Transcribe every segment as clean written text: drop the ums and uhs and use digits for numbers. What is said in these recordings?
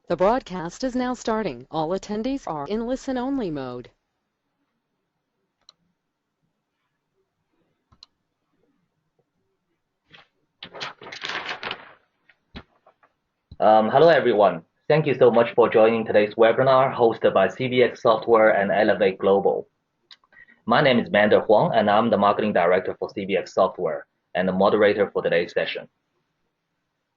The broadcast is now starting. All attendees are in listen-only mode. Hello everyone. Thank you so much for joining today's webinar hosted by CBX Software and Elevate Global. My name is Mander Huang and I'm the Marketing Director for CBX Software and the moderator for today's session.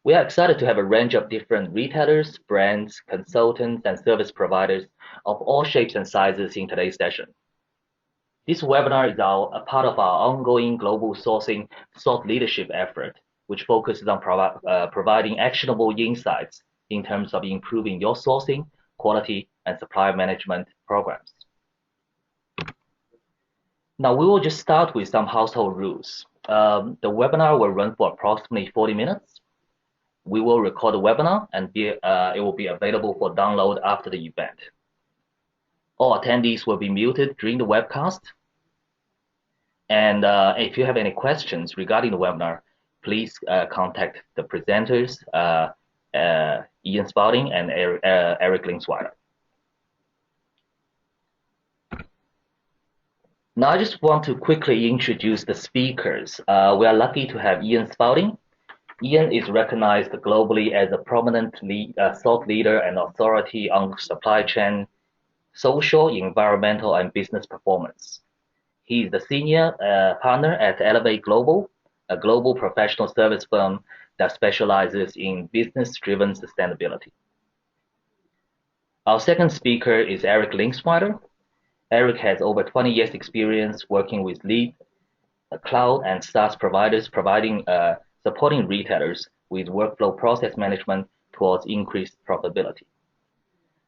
We are excited to have a range of different retailers, brands, consultants, and service providers of all shapes and sizes in today's session. This webinar is a part of our ongoing global sourcing thought leadership effort, which focuses on providing actionable insights in terms of improving your sourcing, quality, and supply management programs. Now, we will just start with some household rules. The webinar will run for approximately 40 minutes. We will record the webinar and it will be available for download after the event. All attendees will be muted during the webcast. And if you have any questions regarding the webinar, please contact the presenters, Ian Spauding and Eric Linksweiler. Now, I just want to quickly introduce the speakers. We are lucky to have Ian Spauding. Ian is recognized globally as a prominent thought leader and authority on supply chain, social, environmental, and business performance. He is the senior partner at Elevate Global, a global professional service firm that specializes in business-driven sustainability. Our second speaker is Eric Linksweiler. Eric has over 20 years experience working with lead cloud and SaaS providers, supporting retailers with workflow process management towards increased profitability.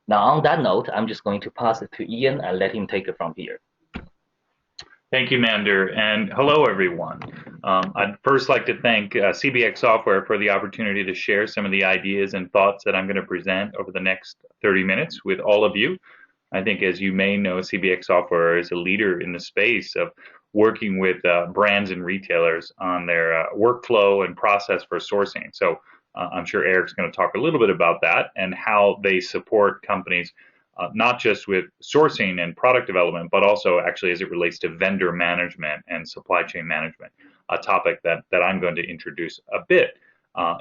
Now, on that note, I'm just going to pass it to Ian and let him take it from here. Thank you, Mander, and hello, everyone. I'd first like to thank CBX Software for the opportunity to share some of the ideas and thoughts that I'm going to present over the next 30 minutes with all of you. I think, as you may know, CBX Software is a leader in the space of working with brands and retailers on their workflow and process for sourcing. So I'm sure Eric's going to talk a little bit about that and how they support companies not just with sourcing and product development, but also actually as it relates to vendor management and supply chain management, a topic that I'm going to introduce a bit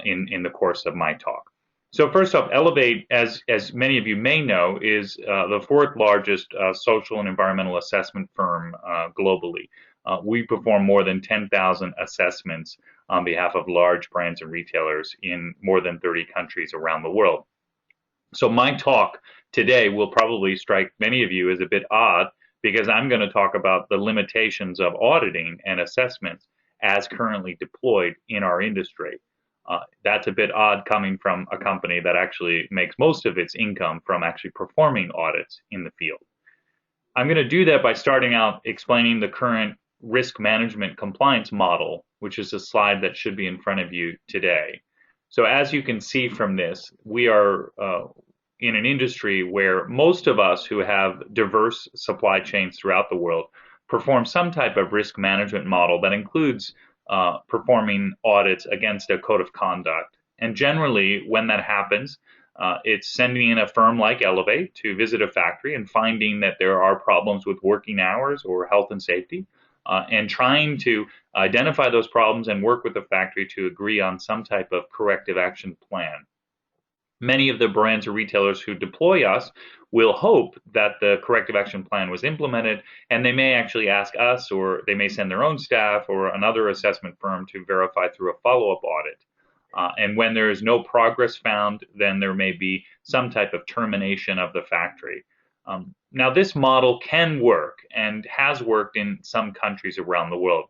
in the course of my talk. So first off, Elevate, as many of you may know, is the fourth largest social and environmental assessment firm globally. We perform more than 10,000 assessments on behalf of large brands and retailers in more than 30 countries around the world. So my talk today will probably strike many of you as a bit odd because I'm going to talk about the limitations of auditing and assessments as currently deployed in our industry. That's a bit odd coming from a company that actually makes most of its income from actually performing audits in the field. I'm going to do that by starting out explaining the current risk management compliance model, which is a slide that should be in front of you today. So as you can see from this, we are in an industry where most of us who have diverse supply chains throughout the world perform some type of risk management model that includes performing audits against a code of conduct. And generally, when that happens, it's sending in a firm like Elevate to visit a factory and finding that there are problems with working hours or health and safety, and trying to identify those problems and work with the factory to agree on some type of corrective action plan. Many of the brands or retailers who deploy us will hope that the corrective action plan was implemented, and they may actually ask us, or they may send their own staff or another assessment firm to verify through a follow-up audit. And when there is no progress found, then there may be some type of termination of the factory. Now, this model can work and has worked in some countries around the world.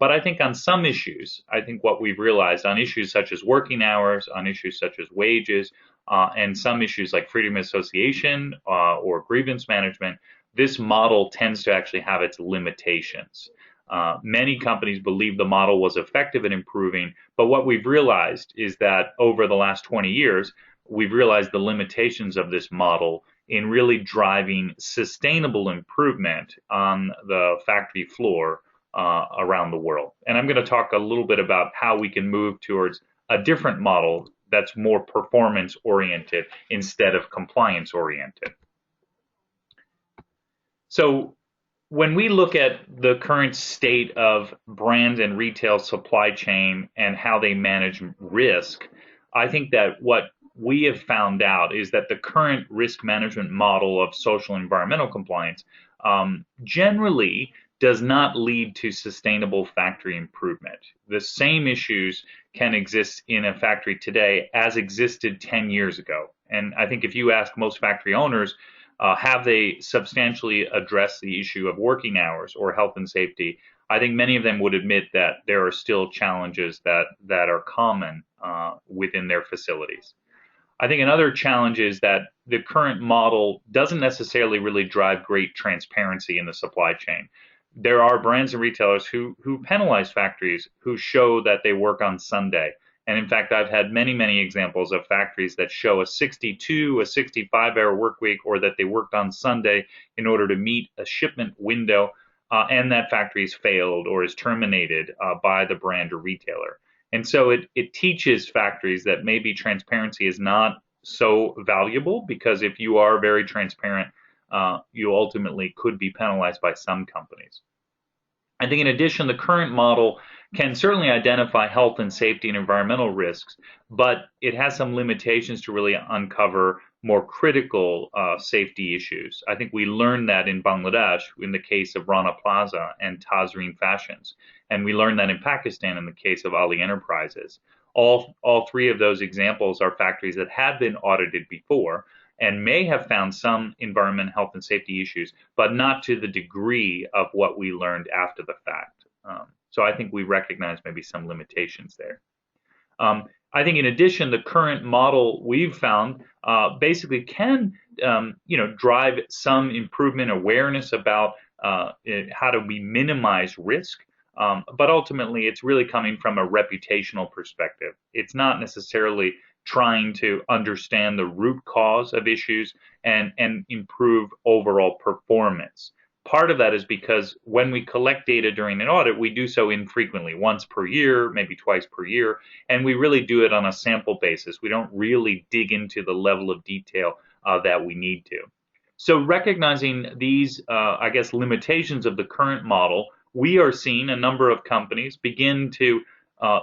But I think on some issues, I think what we've realized on issues such as working hours, on issues such as wages, and some issues like freedom of association or grievance management, this model tends to actually have its limitations. Many companies believe the model was effective in improving, but what we've realized is that over the last 20 years, we've realized the limitations of this model in really driving sustainable improvement on the factory floor around the world. And I'm going to talk a little bit about how we can move towards a different model that's more performance oriented instead of compliance oriented. So when we look at the current state of brand and retail supply chain and how they manage risk, I think that what we have found out is that the current risk management model of social and environmental compliance generally does not lead to sustainable factory improvement. The same issues can exist in a factory today as existed 10 years ago. And I think if you ask most factory owners, have they substantially addressed the issue of working hours or health and safety, I think many of them would admit that there are still challenges that are common within their facilities. I think another challenge is that the current model doesn't necessarily really drive great transparency in the supply chain. There are brands and retailers who penalize factories who show that they work on Sunday. And in fact, I've had many, many examples of factories that show a 62, a 65-hour work week, or that they worked on Sunday in order to meet a shipment window, and that factory is failed or is terminated by the brand or retailer. And so it teaches factories that maybe transparency is not so valuable, because if you are very transparent, you ultimately could be penalized by some companies. I think in addition, the current model can certainly identify health and safety and environmental risks, but it has some limitations to really uncover more critical safety issues. I think we learned that in Bangladesh in the case of Rana Plaza and Tazreen Fashions, and we learned that in Pakistan in the case of Ali Enterprises. All three of those examples are factories that have been audited before and may have found some environment, health, and safety issues, but not to the degree of what we learned after the fact. So I think we recognize maybe some limitations there. I think in addition, the current model we've found basically can drive some improvement awareness about how do we minimize risk, but ultimately it's really coming from a reputational perspective. It's not necessarily trying to understand the root cause of issues and improve overall performance. Part of that is because when we collect data during an audit, we do so infrequently, once per year, maybe twice per year, and we really do it on a sample basis. We don't really dig into the level of detail that we need to. So recognizing these, limitations of the current model, we are seeing a number of companies begin to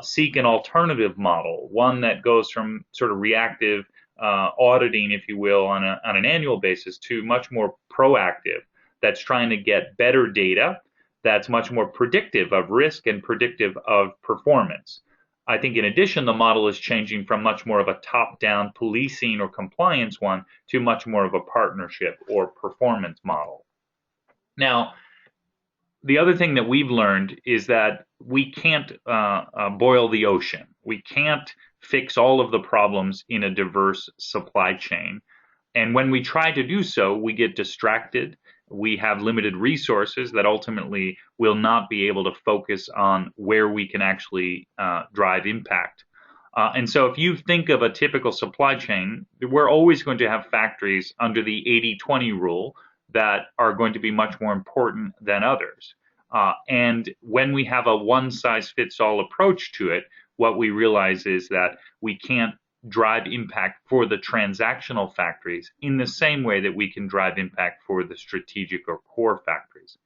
seek an alternative model, one that goes from sort of reactive auditing, if you will, on an annual basis to much more proactive, that's trying to get better data, that's much more predictive of risk and predictive of performance. I think in addition, the model is changing from much more of a top-down policing or compliance one to much more of a partnership or performance model. Now, the other thing that we've learned is that we can't boil the ocean. We can't fix all of the problems in a diverse supply chain. And when we try to do so, we get distracted. We have limited resources that ultimately will not be able to focus on where we can actually drive impact. And so if you think of a typical supply chain, we're always going to have factories under the 80-20 rule that are going to be much more important than others. And when we have a one-size-fits-all approach to it, what we realize is that we can't drive impact for the transactional factories in the same way that we can drive impact for the strategic or core factories.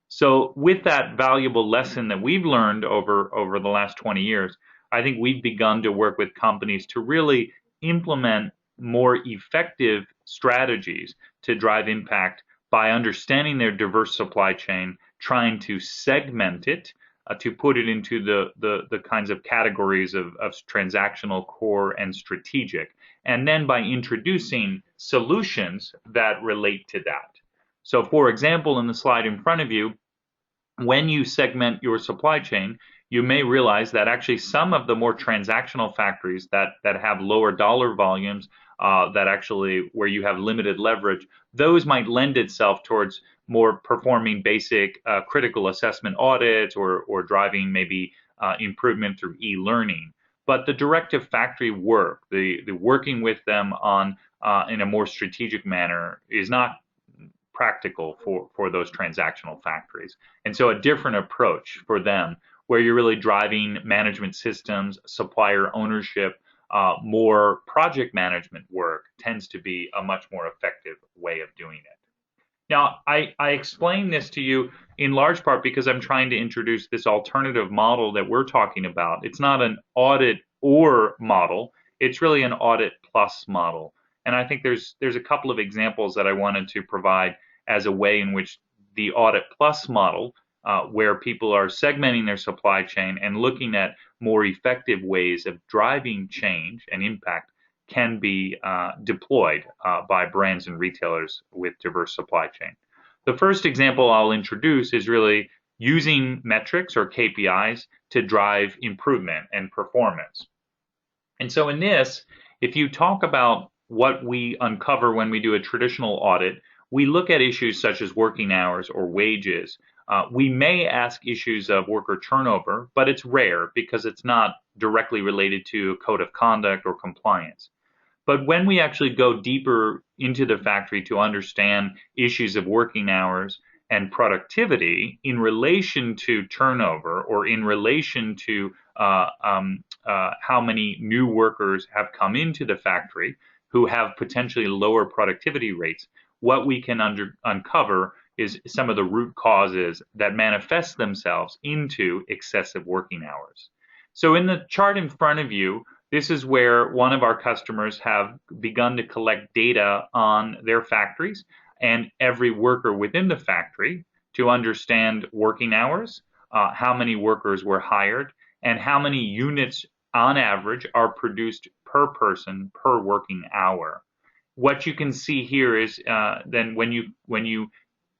So with that valuable lesson that we've learned over the last 20 years, I think we've begun to work with companies to really implement more effective strategies to drive impact by understanding their diverse supply chain, trying to segment it, to put it into the kinds of categories of transactional, core, and strategic, and then by introducing solutions that relate to that. So for example, in the slide in front of you, when you segment your supply chain, you may realize that actually some of the more transactional factories that have lower dollar volumes, that actually where you have limited leverage, those might lend itself towards more performing basic critical assessment audits or driving maybe improvement through e-learning. But the directive factory work, the working with them on in a more strategic manner is not practical for those transactional factories. And so a different approach for them, where you're really driving management systems, supplier ownership, more project management work tends to be a much more effective way of doing it. Now, I explain this to you in large part because I'm trying to introduce this alternative model that we're talking about. It's not an audit or model, it's really an audit plus model. And I think there's a couple of examples that I wanted to provide as a way in which the audit plus model, where people are segmenting their supply chain and looking at more effective ways of driving change and impact, can be deployed by brands and retailers with diverse supply chain. The first example I'll introduce is really using metrics or KPIs to drive improvement and performance. And so in this, if you talk about what we uncover when we do a traditional audit, we look at issues such as working hours or wages. We may ask issues of worker turnover, but it's rare because it's not directly related to a code of conduct or compliance. But when we actually go deeper into the factory to understand issues of working hours and productivity in relation to turnover or in relation to how many new workers have come into the factory who have potentially lower productivity rates, what we can uncover is some of the root causes that manifest themselves into excessive working hours. So in the chart in front of you, this is where one of our customers have begun to collect data on their factories and every worker within the factory to understand working hours, how many workers were hired, and how many units on average are produced per person per working hour. What you can see here is then when you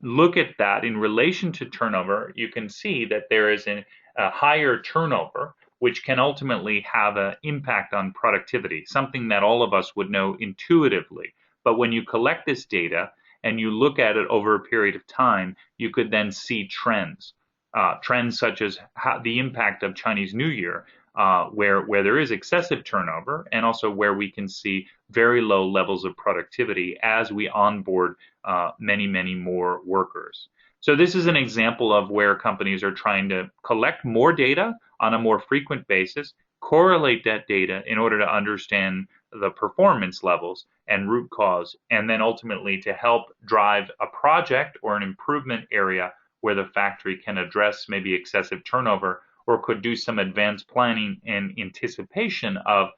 look at that in relation to turnover, you can see that there is a higher turnover, which can ultimately have an impact on productivity, something that all of us would know intuitively. But when you collect this data and you look at it over a period of time, you could then see trends. Trends such as the impact of Chinese New Year, where there is excessive turnover, and also where we can see very low levels of productivity as we onboard many, many more workers. So this is an example of where companies are trying to collect more data on a more frequent basis, correlate that data in order to understand the performance levels and root cause, and then ultimately to help drive a project or an improvement area where the factory can address maybe excessive turnover or could do some advanced planning in anticipation of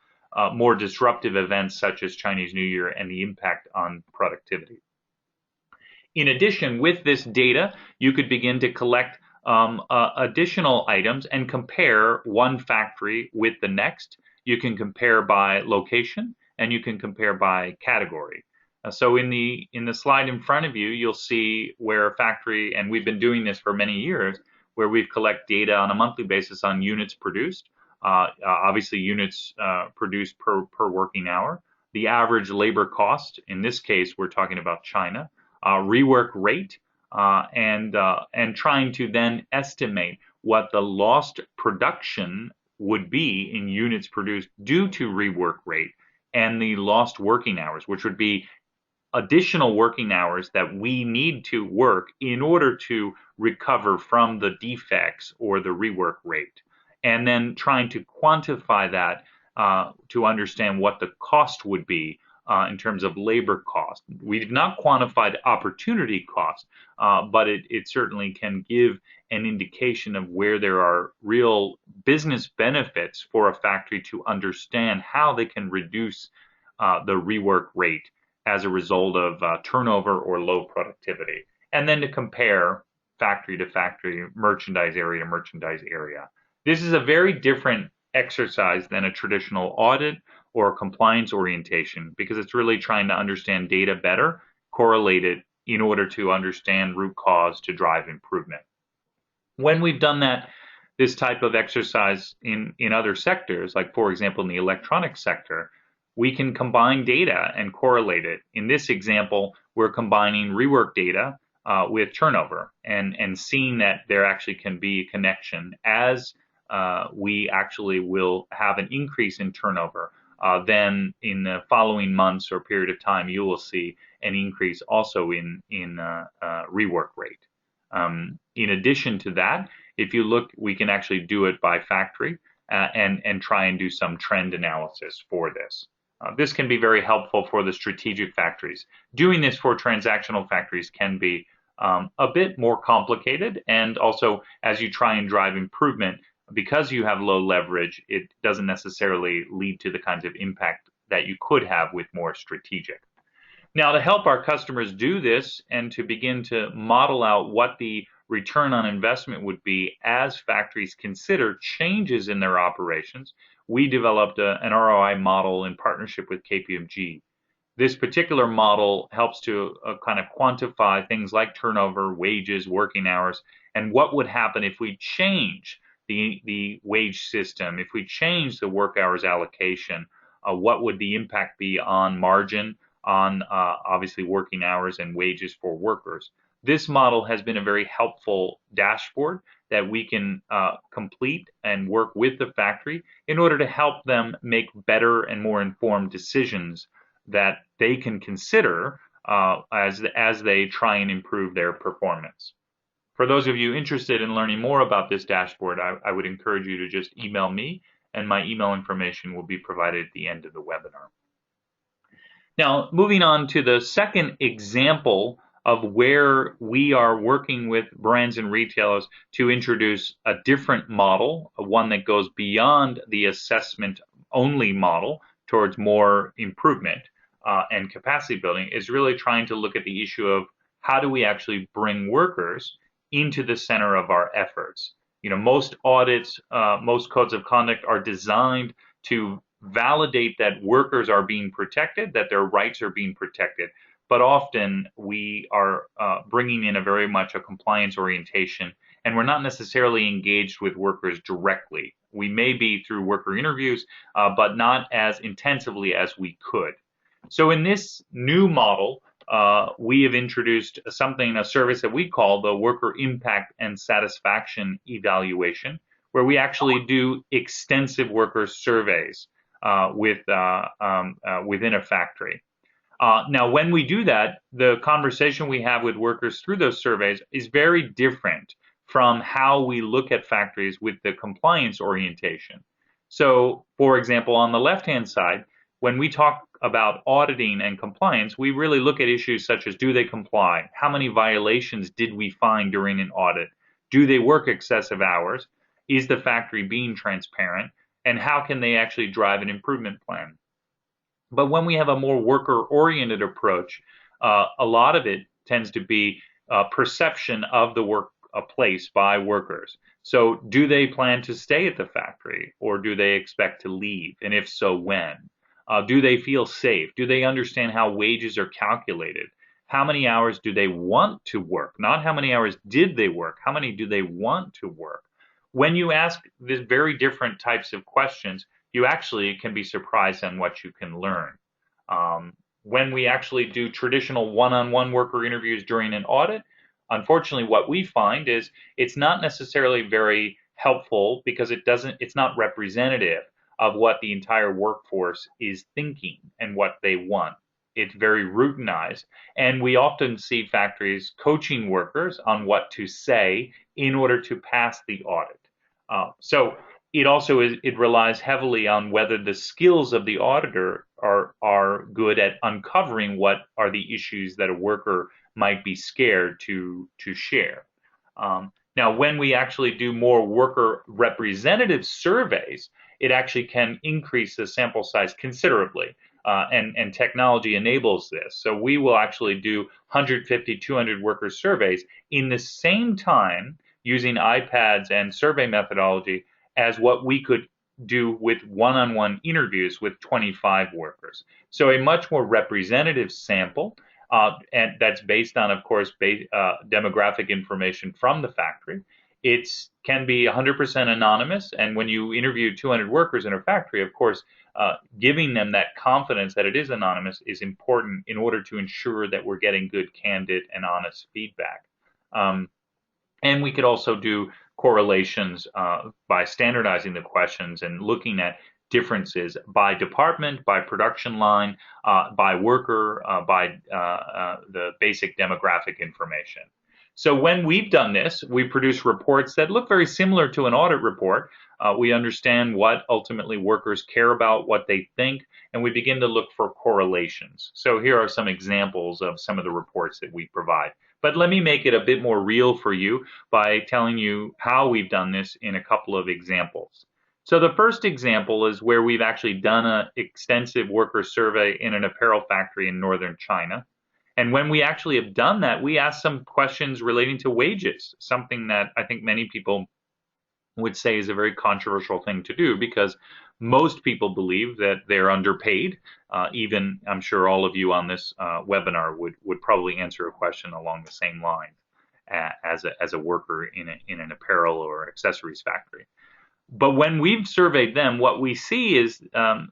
more disruptive events such as Chinese New Year and the impact on productivity. In addition, with this data, you could begin to collect additional items and compare one factory with the next. You can compare by location and you can compare by category. So in the slide in front of you, you'll see where a factory, and we've been doing this for many years, where we've collected data on a monthly basis on units produced, obviously units produced per working hour, the average labor cost, in this case we're talking about China, rework rate, and trying to then estimate what the lost production would be in units produced due to rework rate and the lost working hours, which would be additional working hours that we need to work in order to recover from the defects or the rework rate, and then trying to quantify that to understand what the cost would be in terms of labor cost. We've not quantified opportunity cost, but it certainly can give an indication of where there are real business benefits for a factory to understand how they can reduce the rework rate as a result of turnover or low productivity, and then to compare factory to factory, merchandise area to merchandise area. This is a very different exercise than a traditional audit or compliance orientation, because it's really trying to understand data better, correlate it in order to understand root cause to drive improvement. When we've done this type of exercise in other sectors, like for example in the electronics sector, we can combine data and correlate it. In this example, we're combining rework data with turnover and seeing that there actually can be a connection. As we actually will have an increase in turnover, then in the following months or period of time, you will see an increase also in rework rate. In addition to that, if you look, we can actually do it by factory. and try and do some trend analysis for this. This can be very helpful for the strategic factories. Doing this for transactional factories can be a bit more complicated, and also as you try and drive improvement, because you have low leverage, it doesn't necessarily lead to the kinds of impact that you could have with more strategic. Now, to help our customers do this and to begin to model out what the return on investment would be as factories consider changes in their operations, we developed an ROI model in partnership with KPMG. This particular model helps to kind of quantify things like turnover, wages, working hours, and what would happen if we change the wage system, if we change the work hours allocation, what would the impact be on margin, on obviously working hours and wages for workers. This model has been a very helpful dashboard that we can complete and work with the factory in order to help them make better and more informed decisions that they can consider as they try and improve their performance. For those of you interested in learning more about this dashboard, I would encourage you to just email me, and my email information will be provided at the end of the webinar. Now, moving on to the second example of where we are working with brands and retailers to introduce a different model, one that goes beyond the assessment only model towards more improvement and capacity building, is really trying to look at the issue of how do we actually bring workers into the center of our efforts. You know, most audits, most codes of conduct are designed to validate that workers are being protected, that their rights are being protected. But often we are bringing in a very much a compliance orientation, and we're not necessarily engaged with workers directly. We may be through worker interviews, but not as intensively as we could. So in this new model, we have introduced a service that we call the Worker Impact and Satisfaction Evaluation, where we actually do extensive worker surveys within a factory. Now, when we do that, the conversation we have with workers through those surveys is very different from how we look at factories with the compliance orientation. So, for example, on the left-hand side, when we talk about auditing and compliance, we really look at issues such as, do they comply? How many violations did we find during an audit? Do they work excessive hours? Is the factory being transparent? And how can they actually drive an improvement plan? But when we have a more worker-oriented approach, a lot of it tends to be perception of the workplace by workers. So do they plan to stay at the factory, or do they expect to leave? And if so, when? Do they feel safe? Do they understand how wages are calculated? How many hours do they want to work? Not how many hours did they work? How many do they want to work? When you ask these very different types of questions, you actually can be surprised on what you can learn. When we actually do traditional one-on-one worker interviews during an audit, unfortunately what we find is it's not necessarily very helpful because it's not representative of what the entire workforce is thinking and what they want. It's very routinized, and we often see factories coaching workers on what to say in order to pass the audit. So it also it relies heavily on whether the skills of the auditor are good at uncovering what are the issues that a worker might be scared to share. Now, when we actually do more worker representative surveys, it actually can increase the sample size considerably, and technology enables this. So we will actually do 150, 200 worker surveys in the same time using iPads and survey methodology as what we could do with one-on-one interviews with 25 workers. So a much more representative sample, and that's based on, of course, demographic information from the factory. It can be 100% anonymous, and when you interview 200 workers in a factory, of course, giving them that confidence that it is anonymous is important in order to ensure that we're getting good, candid, and honest feedback. And we could also do correlations by standardizing the questions and looking at differences by department, by production line, by worker, by the basic demographic information. So when we've done this, we produce reports that look very similar to an audit report, We understand what ultimately workers care about, what they think, and we begin to look for correlations. So here are some examples of some of the reports that we provide. But let me make it a bit more real for you by telling you how we've done this in a couple of examples. So the first example is where we've actually done an extensive worker survey in an apparel factory in northern China. And when we actually have done that, we asked some questions relating to wages, something that I think many people would say is a very controversial thing to do, because most people believe that they're underpaid. Even I'm sure all of you on this webinar would probably answer a question along the same line as a worker in an apparel or accessories factory. But when we've surveyed them, what we see is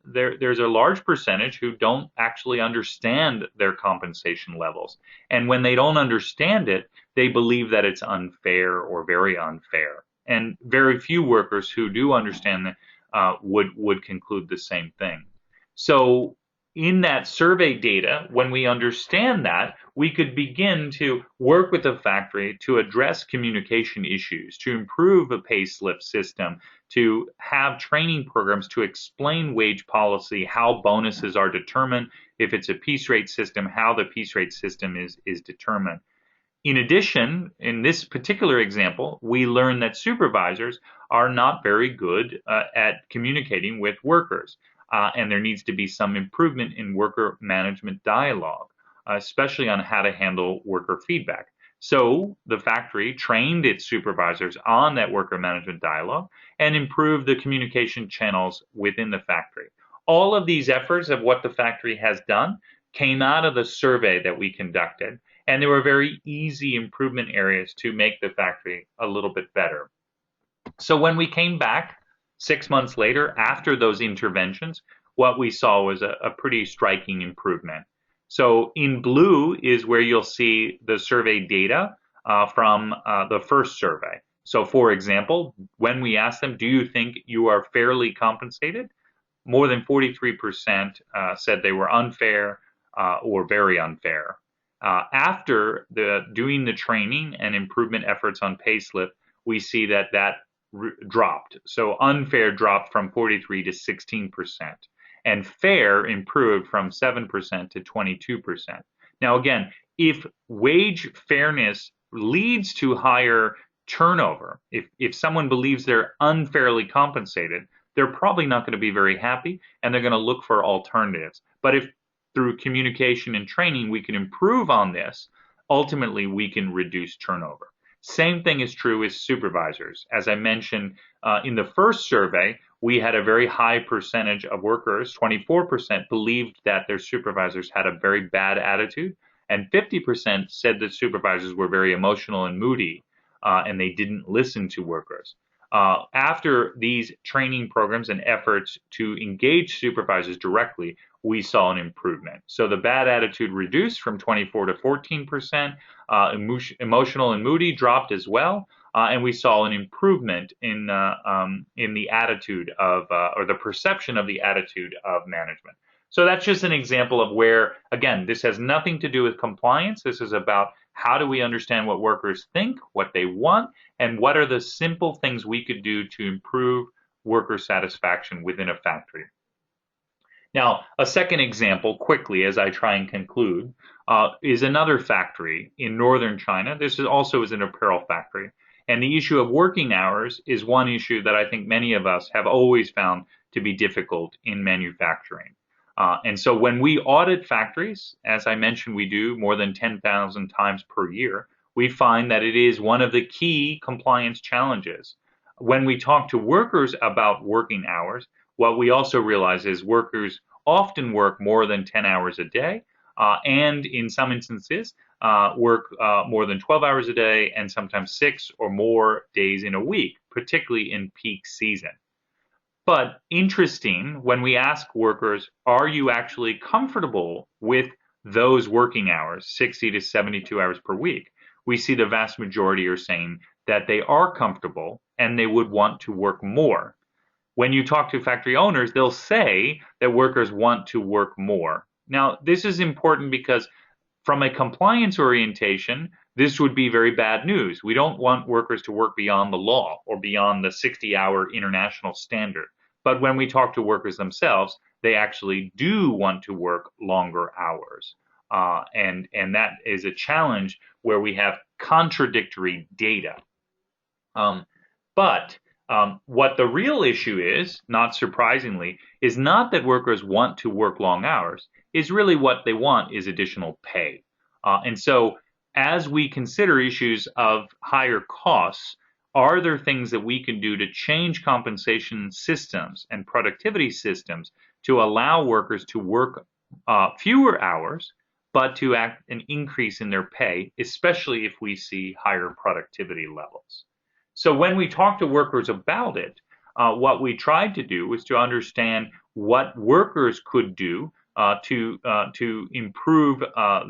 there's a large percentage who don't actually understand their compensation levels. And when they don't understand it, they believe that it's unfair or very unfair. And very few workers who do understand that would conclude the same thing. So in that survey data, when we understand that, we could begin to work with the factory to address communication issues, to improve a pay slip system, to have training programs to explain wage policy, how bonuses are determined, if it's a piece rate system, how the piece rate system is determined. In addition, in this particular example, we learned that supervisors are not very good at communicating with workers, and there needs to be some improvement in worker management dialogue, especially on how to handle worker feedback. So the factory trained its supervisors on that worker management dialogue and improved the communication channels within the factory. All of these efforts of what the factory has done came out of the survey that we conducted, and there were very easy improvement areas to make the factory a little bit better. So when we came back 6 months later, after those interventions, what we saw was a pretty striking improvement. So in blue is where you'll see the survey data from the first survey. So for example, when we asked them, do you think you are fairly compensated? More than 43% said they were unfair or very unfair. After doing the training and improvement efforts on payslip, we see that dropped. So unfair dropped from 43 to 16%. And fair improved from 7% to 22%. Now again, if wage fairness leads to higher turnover, if someone believes they're unfairly compensated, they're probably not going to be very happy, and they're going to look for alternatives. But if through communication and training we can improve on this, ultimately we can reduce turnover. Same thing is true with supervisors. As I mentioned in the first survey, we had a very high percentage of workers, 24% believed that their supervisors had a very bad attitude, and 50% said that supervisors were very emotional and moody, and they didn't listen to workers. After these training programs and efforts to engage supervisors directly, we saw an improvement. So the bad attitude reduced from 24 to 14%, emotional and moody dropped as well, and we saw an improvement in the attitude of, or the perception of the attitude of management. So that's just an example of where, again, this has nothing to do with compliance. This is about how do we understand what workers think, what they want, and what are the simple things we could do to improve worker satisfaction within a factory. Now, a second example, quickly, as I try and conclude, is another factory in northern China. This also is an apparel factory. And the issue of working hours is one issue that I think many of us have always found to be difficult in manufacturing. And so when we audit factories, as I mentioned, we do more than 10,000 times per year, we find that it is one of the key compliance challenges. When we talk to workers about working hours, what we also realize is workers often work more than 10 hours a day, and in some instances work more than 12 hours a day, and sometimes 6 or more days in a week, particularly in peak season. But interesting, when we ask workers, are you actually comfortable with those working hours, 60 to 72 hours per week? We see the vast majority are saying that they are comfortable and they would want to work more. When you talk to factory owners, they'll say that workers want to work more. Now, this is important because from a compliance orientation, this would be very bad news. We don't want workers to work beyond the law or beyond the 60-hour international standard. But when we talk to workers themselves, they actually do want to work longer hours. And that is a challenge where we have contradictory data. But what the real issue is, not surprisingly, is not that workers want to work long hours. Is really what they want is additional pay. And so as we consider issues of higher costs, are there things that we can do to change compensation systems and productivity systems to allow workers to work fewer hours, but to act an increase in their pay, especially if we see higher productivity levels? So when we talk to workers about it, what we tried to do was to understand what workers could do to improve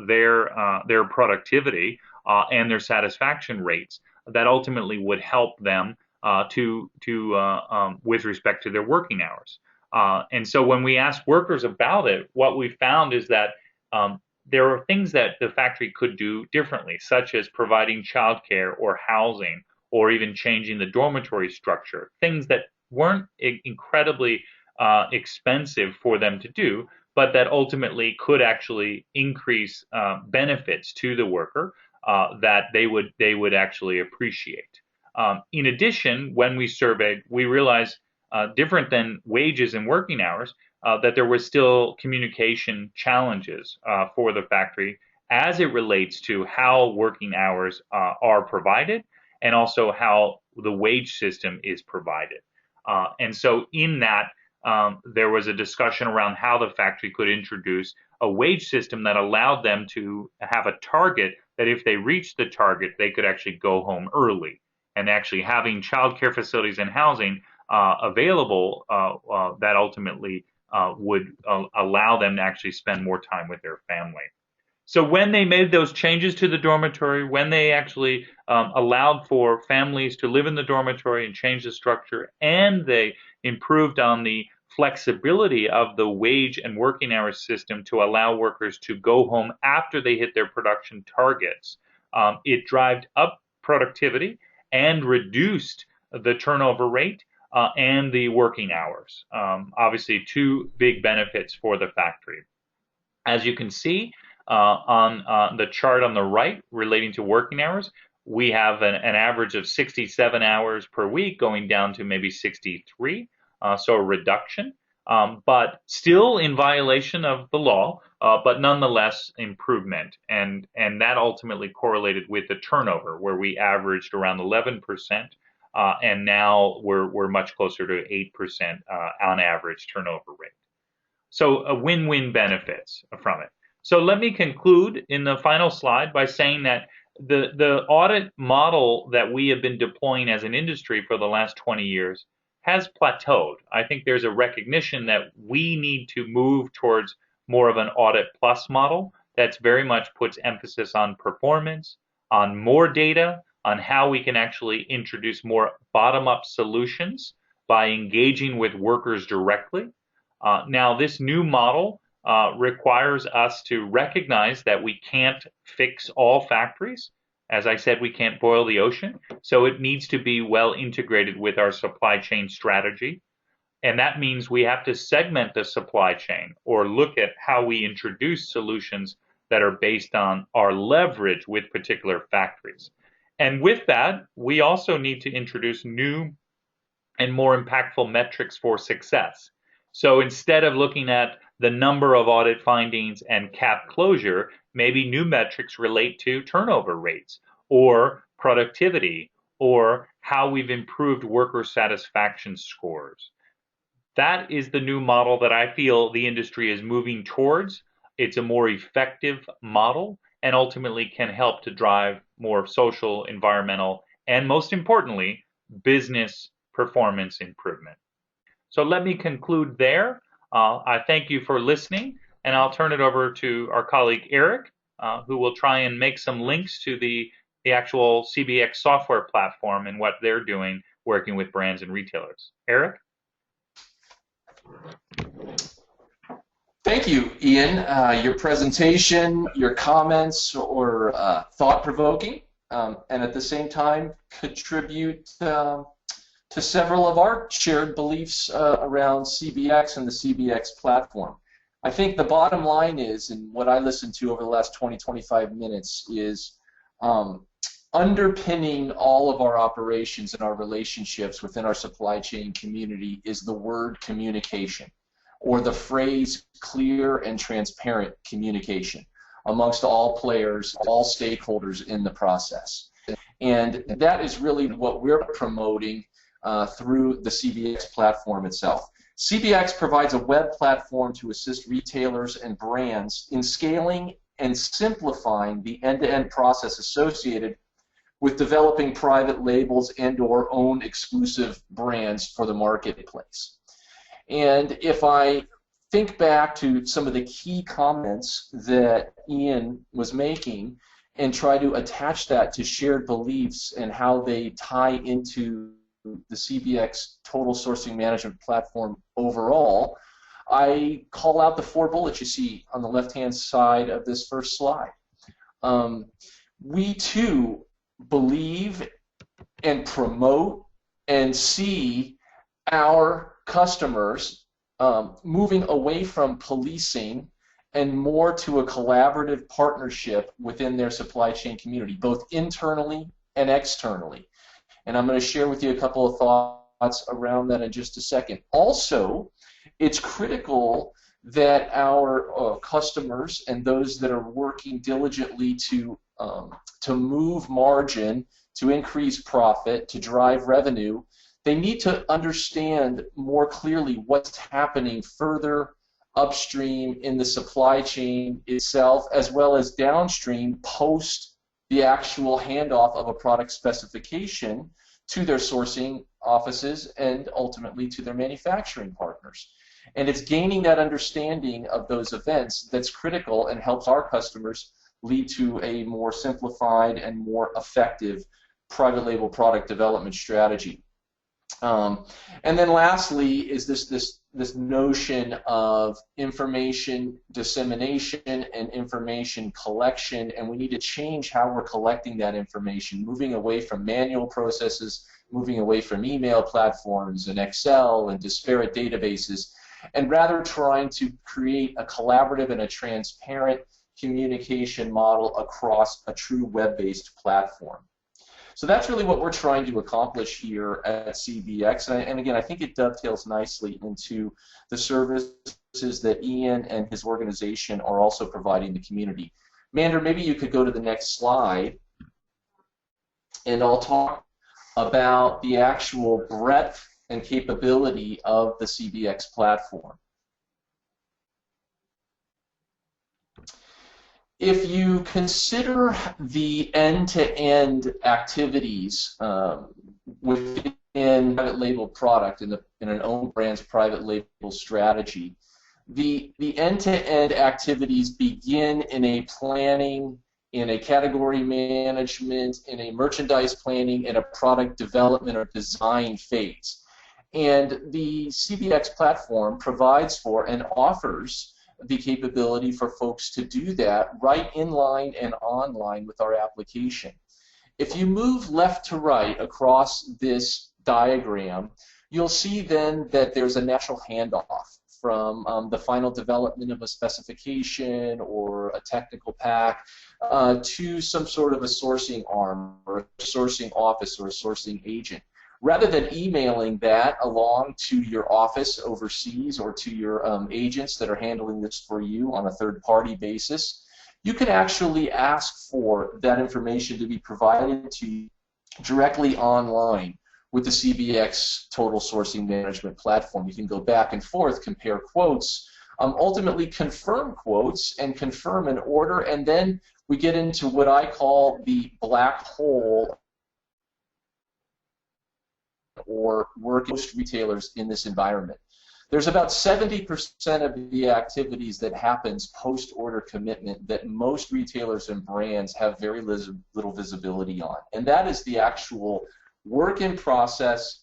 their productivity and their satisfaction rates that ultimately would help them with respect to their working hours. And so when we asked workers about it, what we found is that there are things that the factory could do differently, such as providing childcare or housing, or even changing the dormitory structure, things that weren't incredibly expensive for them to do, but that ultimately could actually increase benefits to the worker that they would actually appreciate. In addition, when we surveyed, we realized different than wages and working hours, that there was still communication challenges for the factory as it relates to how working hours are provided, and also how the wage system is provided. And so in that, there was a discussion around how the factory could introduce a wage system that allowed them to have a target that if they reached the target, they could actually go home early. And actually having childcare facilities and housing available that ultimately would allow them to actually spend more time with their family. So when they made those changes to the dormitory, when they actually allowed for families to live in the dormitory and change the structure, and they improved on the flexibility of the wage and working hours system to allow workers to go home after they hit their production targets, it drove up productivity and reduced the turnover rate and the working hours. Obviously, two big benefits for the factory. As you can see, on the chart on the right relating to working hours, we have an average of 67 hours per week going down to maybe 63, so a reduction, but still in violation of the law, but nonetheless improvement. And that ultimately correlated with the turnover, where we averaged around 11%, and now we're much closer to 8% on average turnover rate. So a win-win benefits from it. So let me conclude in the final slide by saying that the audit model that we have been deploying as an industry for the last 20 years has plateaued. I think there's a recognition that we need to move towards more of an audit plus model that's very much puts emphasis on performance, on more data, on how we can actually introduce more bottom-up solutions by engaging with workers directly. Now, this new model requires us to recognize that we can't fix all factories. As I said, we can't boil the ocean, so it needs to be well integrated with our supply chain strategy. And that means we have to segment the supply chain or look at how we introduce solutions that are based on our leverage with particular factories. And with that, we also need to introduce new and more impactful metrics for success. So instead of looking at the number of audit findings and cap closure, maybe new metrics relate to turnover rates or productivity or how we've improved worker satisfaction scores. That is the new model that I feel the industry is moving towards. It's a more effective model and ultimately can help to drive more social, environmental, and most importantly, business performance improvement. So let me conclude there. I thank you for listening, and I'll turn it over to our colleague Eric, who will try and make some links to the actual CBX software platform and what they're doing working with brands and retailers. Eric? Thank you, Ian. Your presentation, your comments were thought-provoking, and at the same time contribute to several of our shared beliefs around CBX and the CBX platform. I think the bottom line is, and what I listened to over the last 20-25 minutes is underpinning all of our operations and our relationships within our supply chain community is the word communication, or the phrase clear and transparent communication amongst all players, all stakeholders in the process. And that is really what we're promoting through the CBX platform itself. CBX provides a web platform to assist retailers and brands in scaling and simplifying the end-to-end process associated with developing private labels and/or own exclusive brands for the marketplace. And if I think back to some of the key comments that Ian was making and try to attach that to shared beliefs and how they tie into the CBX total sourcing management platform overall, I call out the 4 bullets you see on the left-hand side of this first slide. We too believe and promote and see our customers moving away from policing and more to a collaborative partnership within their supply chain community, both internally and externally. And I'm going to share with you a couple of thoughts around that in just a second. Also, it's critical that our customers and those that are working diligently to move margin, to increase profit, to drive revenue, they need to understand more clearly what's happening further upstream in the supply chain itself, as well as downstream post the actual handoff of a product specification to their sourcing offices and ultimately to their manufacturing partners. And it's gaining that understanding of those events that's critical and helps our customers lead to a more simplified and more effective private label product development strategy. And then lastly is this notion of information dissemination and information collection, and we need to change how we're collecting that information, moving away from manual processes, moving away from email platforms and Excel and disparate databases, and rather trying to create a collaborative and a transparent communication model across a true web-based platform. So that's really what we're trying to accomplish here at CBX. And again, I think it dovetails nicely into the services that Ian and his organization are also providing the community. Mander, maybe you could go to the next slide, and I'll talk about the actual breadth and capability of the CBX platform. If you consider the end-to-end activities within private label product in an own brand's private label strategy, the end-to-end activities begin in a planning, in a category management, in a merchandise planning, and a product development or design phase. And the CBX platform provides for and offers the capability for folks to do that right in line and online with our application. If you move left to right across this diagram, you'll see then that there's a natural handoff from the final development of a specification or a technical pack to some sort of a sourcing arm or a sourcing office or a sourcing agent. Rather than emailing that along to your office overseas or to your agents that are handling this for you on a third-party basis, you can actually ask for that information to be provided to you directly online with the CBX Total Sourcing Management platform. You can go back and forth, compare quotes, ultimately confirm quotes and confirm an order, and then we get into what I call the black hole or work most retailers in this environment. There's about 70% of the activities that happens post-order commitment that most retailers and brands have very little visibility on, and that is the actual work in process,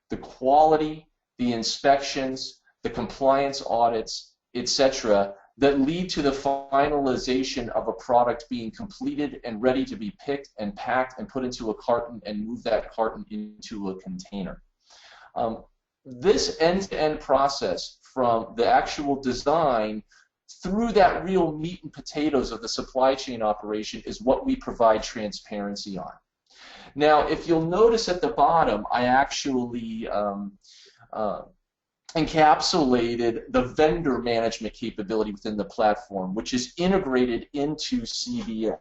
the quality, the inspections, the compliance audits. etc., that lead to the finalization of a product being completed and ready to be picked and packed and put into a carton and move that carton into a container. This end-to-end process from the actual design through that real meat and potatoes of the supply chain operation is what we provide transparency on. Now, if you'll notice at the bottom, I actually encapsulated the vendor management capability within the platform, which is integrated into CBX,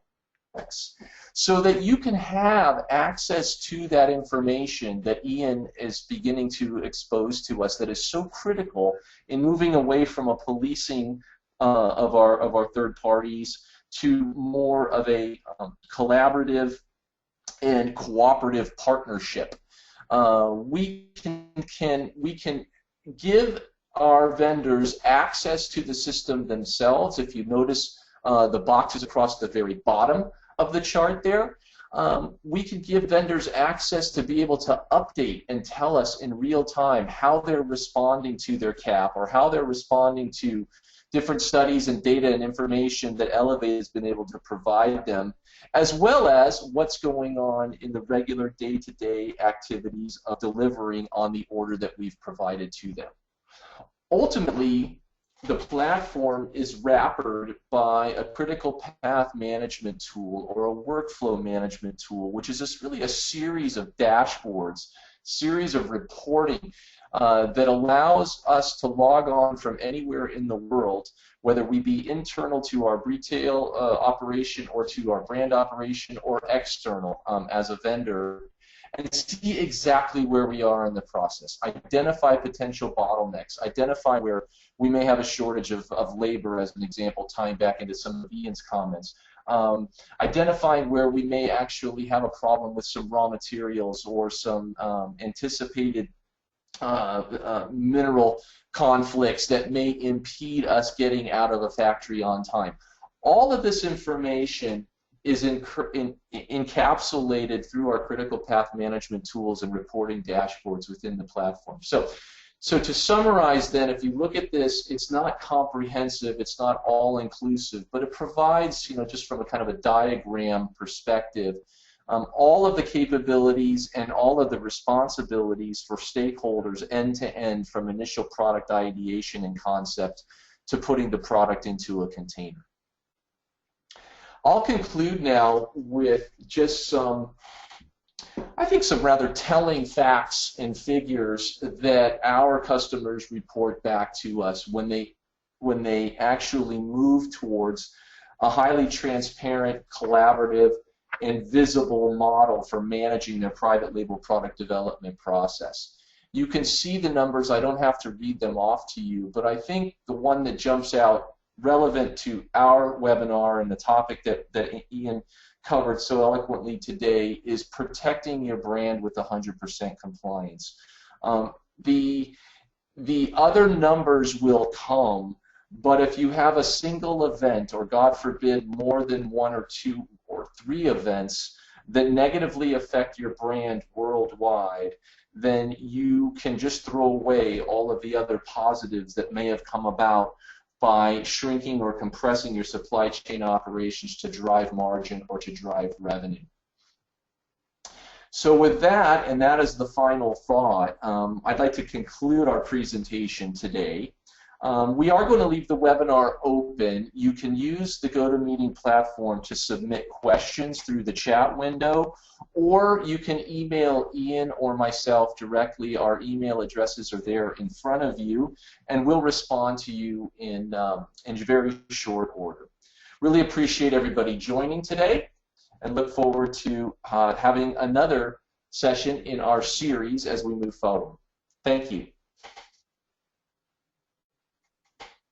so that you can have access to that information that Ian is beginning to expose to us that is so critical in moving away from a policing of our third parties to more of a collaborative and cooperative partnership. We can give our vendors access to the system themselves. If you notice the boxes across the very bottom of the chart there, we can give vendors access to be able to update and tell us in real time how they're responding to their CAP or how they're responding to different studies and data and information that Elevate has been able to provide them, as well as what's going on in the regular day-to-day activities of delivering on the order that we've provided to them. Ultimately, the platform is wrapped by a critical path management tool or a workflow management tool, which is just really a series of dashboards, series of reporting that allows us to log on from anywhere in the world, whether we be internal to our retail operation or to our brand operation or external as a vendor, and see exactly where we are in the process, identify potential bottlenecks, identify where we may have a shortage of labor, as an example, tying back into some of Ian's comments, identifying where we may actually have a problem with some raw materials or some anticipated mineral conflicts that may impede us getting out of a factory on time. All of this information is encapsulated through our critical path management tools and reporting dashboards within the platform. So to summarize then, if you look at this, it's not comprehensive, it's not all-inclusive, but it provides, just from a kind of a diagram perspective, all of the capabilities and all of the responsibilities for stakeholders end-to-end from initial product ideation and concept to putting the product into a container. I'll conclude now with just some rather telling facts and figures that our customers report back to us when they actually move towards a highly transparent, collaborative, and visible model for managing their private label product development process. You can see the numbers. I don't have to read them off to you, but I think the one that jumps out relevant to our webinar and the topic that Ian covered so eloquently today is protecting your brand with 100% compliance. The other numbers will come, but if you have a single event, or God forbid more than one or two or three events that negatively affect your brand worldwide, then you can just throw away all of the other positives that may have come about by shrinking or compressing your supply chain operations to drive margin or to drive revenue. So with that, and that is the final thought, I'd like to conclude our presentation today. We are going to leave the webinar open. You can use the GoToMeeting platform to submit questions through the chat window, or you can email Ian or myself directly. Our email addresses are there in front of you, and we'll respond to you in very short order. Really appreciate everybody joining today, and look forward to having another session in our series as we move forward. Thank you.